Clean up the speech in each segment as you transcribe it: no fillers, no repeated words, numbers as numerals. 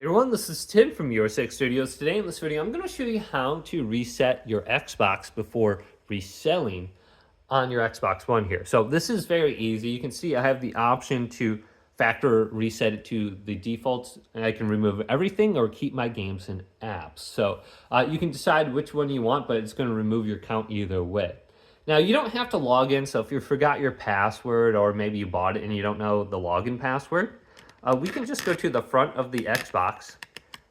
Hey everyone, this is Tim from Your Six Studios. Today in this video, I'm going to show you how to reset your Xbox before reselling on your Xbox One here. So this is very easy. You can see I have the option to factor reset it to the defaults, and I can remove everything or keep my games and apps. So you can decide which one you want, but it's going to remove your account either way. Now, you don't have to log in, so if you forgot your password or maybe you bought it and you don't know the login password, we can just go to the front of the Xbox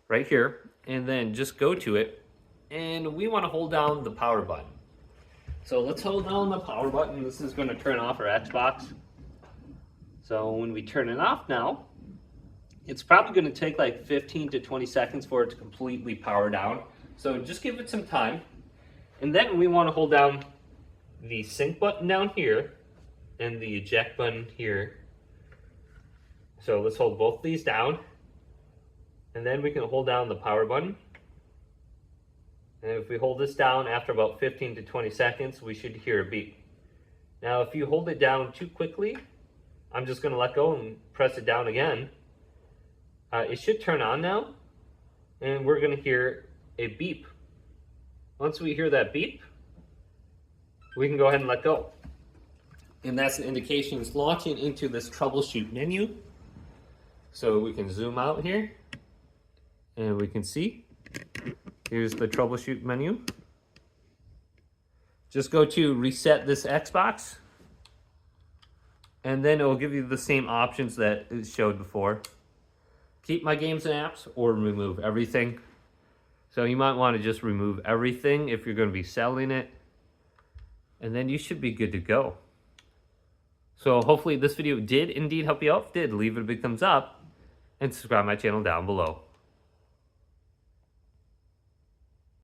right here and then just go to it, and we want to hold down the power button. So let's hold down the power button. This is going to turn off our Xbox. So when we turn it off now, it's probably going to take like 15 to 20 seconds for it to completely power down. So just give it some time. And then we want to hold down the sync button down here and the eject button here. So let's hold both these down, and then we can hold down the power button. And if we hold this down after about 15 to 20 seconds, we should hear a beep. Now, if you hold it down too quickly, I'm just going to let go and press it down again. It should turn on now, and we're going to hear a beep. Once we hear that beep, we can go ahead and let go. And that's an indication it's launching into this troubleshoot menu. So we can zoom out here, and we can see, here's the troubleshoot menu. Just go to reset this Xbox, and then it will give you the same options that it showed before. Keep my games and apps or remove everything. So you might want to just remove everything if you're going to be selling it, and then you should be good to go. So hopefully this video did indeed help you out. If it did, leave it a big thumbs up and subscribe to my channel down below.